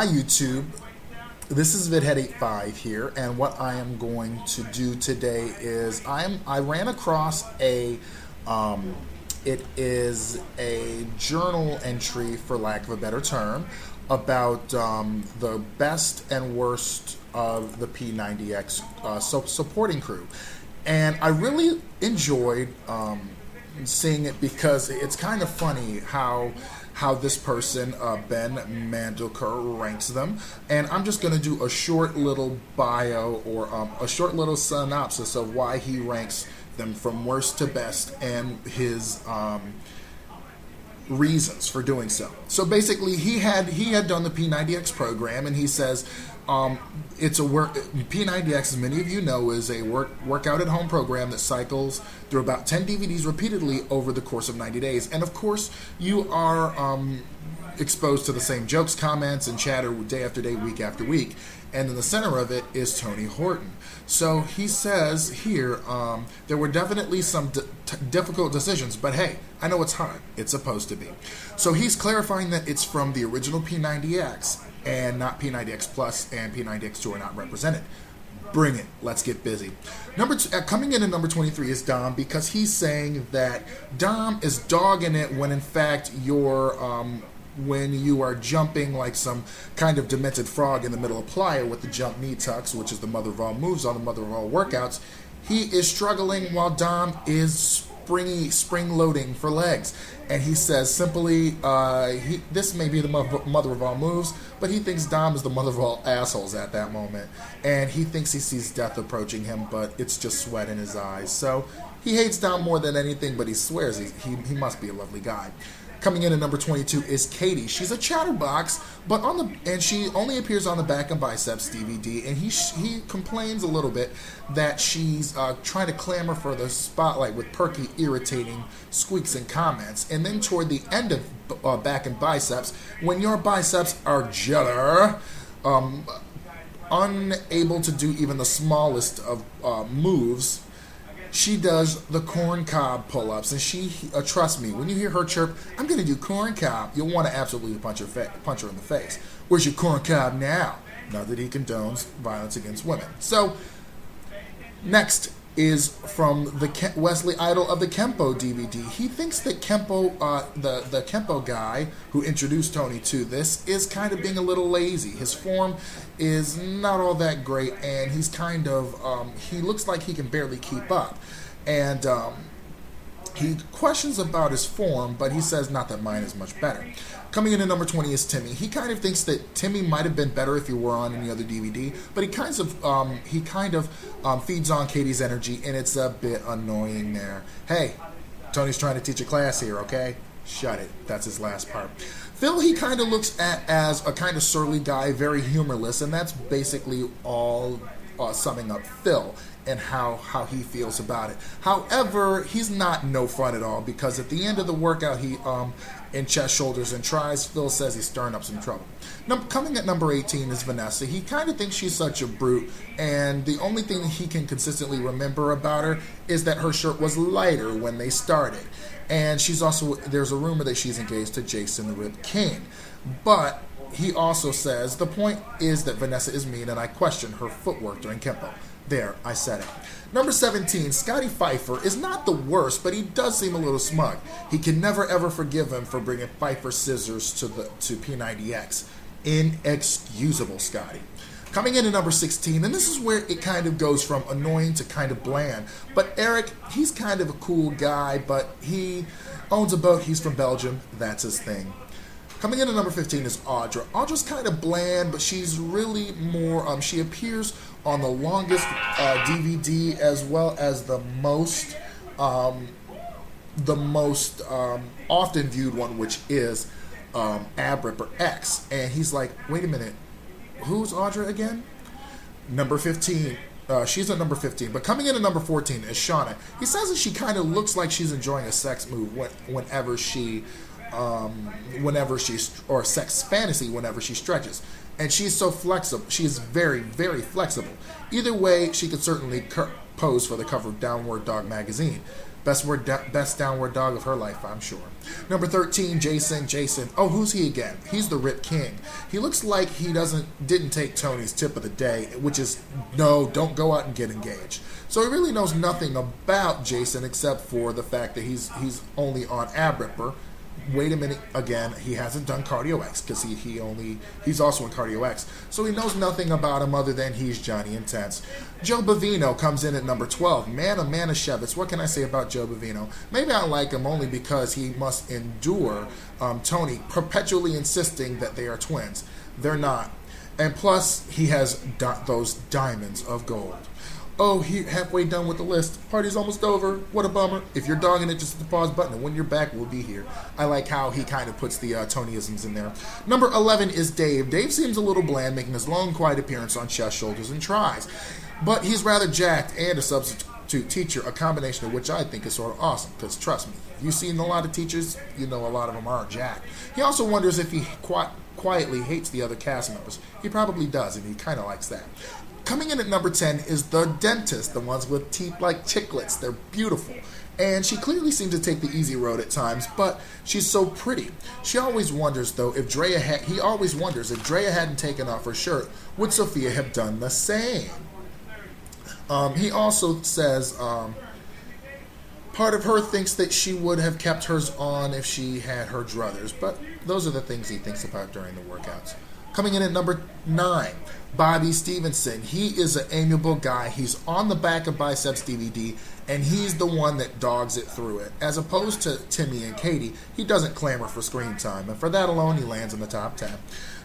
Hi YouTube, this is VidHead85 here, and what I am going to do today is I ran across it is a journal entry, for lack of a better term, about the best and worst of the P90X supporting crew, and I really enjoyed seeing it because it's kind of funny how this person, Ben Mandelker, ranks them. And I'm just going to do a short little bio, or a short little synopsis of why he ranks them from worst to best and his reasons for doing so. So basically, he had done the P90X program, and he says it's a P90X, as many of you know, is a workout at home program that cycles through about 10 DVDs repeatedly over the course of 90 days. And of course, you are exposed to the same jokes, comments, and chatter day after day, week after week. And in the center of it is Tony Horton. So he says here, there were definitely some difficult decisions, but hey, I know it's hard. It's supposed to be. So he's clarifying that it's from the original P90X and not P90X Plus, and P90X2 are not represented. Bring it. Let's get busy. Coming in at number 23 is Dom, because he's saying that Dom is dogging it when in fact you're when you are jumping like some kind of demented frog in the middle of plyo with the jump knee tucks, which is the mother of all moves on the mother of all workouts. He is struggling while Dom is spring loading for legs. And he says simply, this may be the mother of all moves, but he thinks Dom is the mother of all assholes at that moment. And he thinks he sees death approaching him, but it's just sweat in his eyes. So he hates Dom more than anything, but he swears he must be a lovely guy. Coming in at number 22 is Katie. She's a chatterbox, and she only appears on the Back and Biceps DVD. And he complains a little bit that she's trying to clamor for the spotlight with perky, irritating squeaks and comments. And then toward the end of Back and Biceps, when your biceps are jelly, unable to do even the smallest of moves, she does the corn cob pull-ups, and she, trust me, when you hear her chirp, I'm going to do corn cob, you'll want to absolutely punch her in the face. Where's your corn cob now? Not that he condones violence against women. So, next is from the Wesley Idol of the Kempo DVD. He thinks that Kempo, the Kempo guy who introduced Tony to this, is kind of being a little lazy. His form is not all that great, and he's kind of, he looks like he can barely keep up. And he questions about his form, but he says not that mine is much better. Coming in at number 20 is Timmy. He kind of thinks that Timmy might have been better if he were on any other DVD, but he kind of feeds on Katie's energy, and it's a bit annoying there. Hey, Tony's trying to teach a class here, okay? Shut it. That's his last part. Phil, he kind of looks at as a kind of surly guy, very humorless, and that's basically all summing up Phil and how he feels about it. However, he's not no fun at all, because at the end of the workout, he in chest, shoulders, and tries, Phil says he's stirring up some trouble. Coming at number 18 is Vanessa. He kind of thinks she's such a brute, and the only thing he can consistently remember about her is that her shirt was lighter when they started. And there's a rumor that she's engaged to Jason the Rip King. But he also says, the point is that Vanessa is mean, and I question her footwork during Kempo. There, I said it. Number 17, Scottie Pfeiffer is not the worst, but he does seem a little smug. He can never ever forgive him for bringing Pfeiffer scissors to P90X. Inexcusable, Scottie. Coming in at number 16, and this is where it kind of goes from annoying to kind of bland. But Eric, he's kind of a cool guy, but he owns a boat. He's from Belgium. That's his thing. Coming in at number 15 is Audra. Audra's kind of bland, but she's really more, she appears on the longest DVD, as well as the most often viewed one, which is Ab Ripper X. And he's like, wait a minute, who's Audra again? Number 15. She's at number 15. But coming in at number 14 is Shawna. He says that she kind of looks like she's enjoying a sex move whenever she or sex fantasy whenever she stretches. And she's so flexible. She's very, very flexible. Either way, she could certainly pose for the cover of Downward Dog magazine. Best downward dog of her life, I'm sure. Number 13, Jason. Oh, who's he again? He's the Rip King. He looks like he didn't take Tony's tip of the day, which is, no, don't go out and get engaged. So he really knows nothing about Jason except for the fact that he's only on Ab Ripper. Wait a minute, again, he hasn't done Cardio X because he's also in Cardio X. So he knows nothing about him other than he's Johnny Intense. Joe Bavino comes in at number 12. Man, a Manischewitz. What can I say about Joe Bavino? Maybe I like him only because he must endure Tony perpetually insisting that they are twins. They're not. And plus, he has those diamonds of gold. Oh, he halfway done with the list. Party's almost over. What a bummer. If you're dogging it, just hit the pause button, and when you're back, we'll be here. I like how he kind of puts the Tonyisms in there. Number 11 is Dave. Dave seems a little bland, making his long, quiet appearance on Chest, Shoulders, and Tries. But he's rather jacked and a substitute teacher, a combination of which I think is sort of awesome, because trust me, if you've seen a lot of teachers, you know a lot of them are jacked. He also wonders if he quietly hates the other cast members. He probably does, and he kind of likes that. Coming in at number 10 is the dentist, the ones with teeth like chiclets. They're beautiful. And she clearly seems to take the easy road at times, but she's so pretty. He always wonders, though, if Draya hadn't taken off her shirt, would Sophia have done the same? He also says part of her thinks that she would have kept hers on if she had her druthers, but those are the things he thinks about during the workouts. Coming in at number 9, Bobby Stevenson. He is an amiable guy. He's on the back of Biceps DVD, and he's the one that dogs it through it. As opposed to Timmy and Katie, he doesn't clamor for screen time, and for that alone, he lands in the top 10.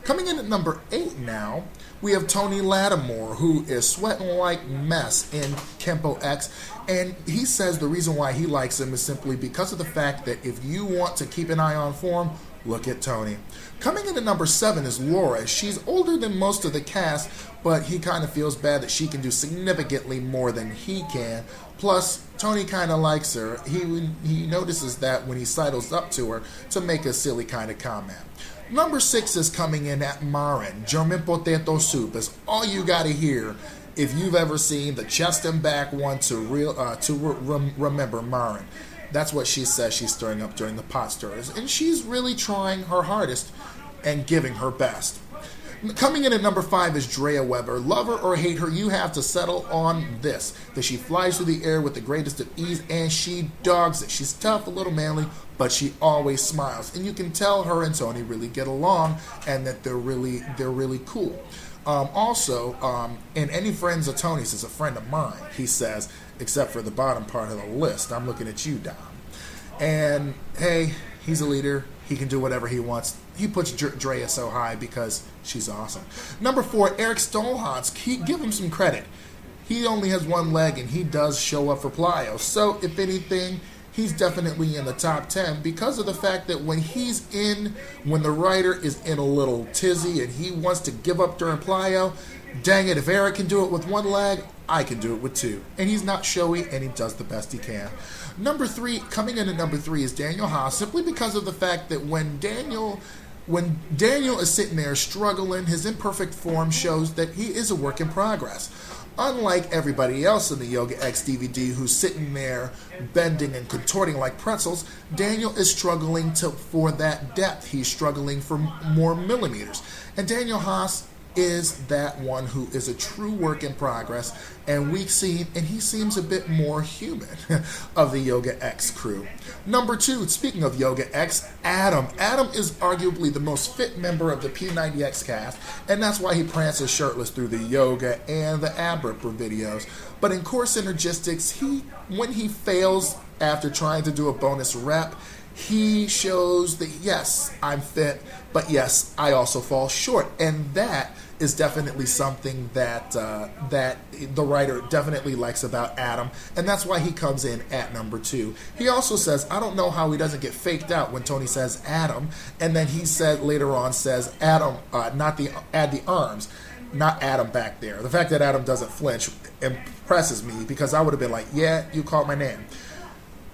Coming in at number 8 now, we have Tony Lattimore, who is sweating like mess in Kempo X, and he says the reason why he likes him is simply because of the fact that if you want to keep an eye on form, look at Tony. Coming in at number 7 is Laura. She's older than most of the cast, but he kind of feels bad that she can do significantly more than he can. Plus, Tony kind of likes her. He notices that when he sidles up to her to make a silly kind of comment. Number 6 is coming in at Marin. German potato soup is all you got to hear if you've ever seen the chest and back one to remember Marin. That's what she says she's stirring up during the pot stirrers. And she's really trying her hardest and giving her best. Coming in at number 5 is Draya Weber. Love her or hate her, you have to settle on this. That she flies through the air with the greatest of ease, and she dogs it. She's tough, a little manly, but she always smiles. And you can tell her and Tony really get along, and that they're really cool. And any friends of Tony's is a friend of mine, he says, except for the bottom part of the list. I'm looking at you, Dom. And, hey, he's a leader. He can do whatever he wants. He puts Draya so high because she's awesome. Number 4, Eric Stolhans. Give him some credit. He only has one leg, and he does show up for plyo. So, if anything, he's definitely in the top 10 because of the fact that when the writer is in a little tizzy and he wants to give up during plyo, dang it, if Eric can do it with one leg, I can do it with 2. And he's not showy, and he does the best he can. Coming in at number 3 is Daniel Haas, simply because of the fact that when Daniel is sitting there struggling, his imperfect form shows that he is a work in progress. Unlike everybody else in the Yoga X DVD who's sitting there bending and contorting like pretzels, Daniel is struggling for that depth. He's struggling for more millimeters. And Daniel Haas is that one who is a true work in progress, and he seems a bit more human of the Yoga X crew. Number 2, speaking of Yoga X, Adam. Adam is arguably the most fit member of the P90X cast, and that's why he prances shirtless through the yoga and the ab ripper videos. But in Core Synergistics, when he fails after trying to do a bonus rep, he shows that, yes, I'm fit, but yes, I also fall short. And that is definitely something that the writer definitely likes about Adam, and that's why he comes in at number 2. He also says, I don't know how he doesn't get faked out when Tony says Adam, and then he later on says Adam, add the arms, not Adam back there. The fact that Adam doesn't flinch impresses me because I would have been like, yeah, you called my name.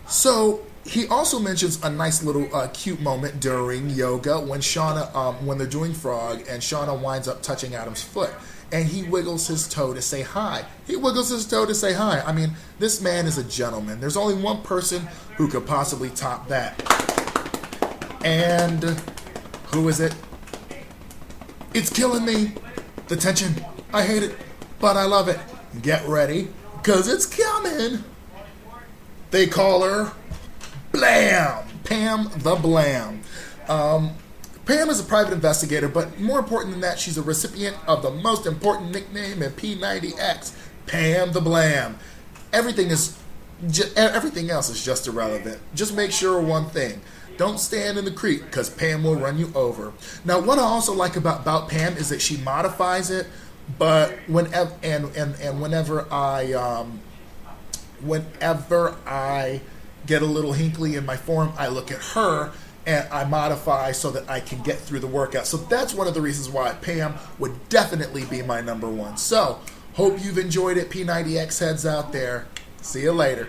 So he also mentions a nice little cute moment during yoga when Shawna, when they're doing frog, and Shawna winds up touching Adam's foot. and he wiggles his toe to say hi. He wiggles his toe to say hi. I mean, this man is a gentleman. There's only one person who could possibly top that. And who is it? It's killing me. The tension. I hate it, but I love it. Get ready, because it's coming. They call her Blam. Pam the Blam. Pam is a private investigator, but more important than that, she's a recipient of the most important nickname in P90X, Pam the Blam. Everything else is just irrelevant. Just make sure of one thing. Don't stand in the creek, because Pam will run you over. Now, what I also like about Pam is that she modifies it, but whenever I get a little hinkly in my form, I look at her and I modify so that I can get through the workout. So that's one of the reasons why Pam would definitely be my number one. So, hope you've enjoyed it, P90X heads out there. See you later.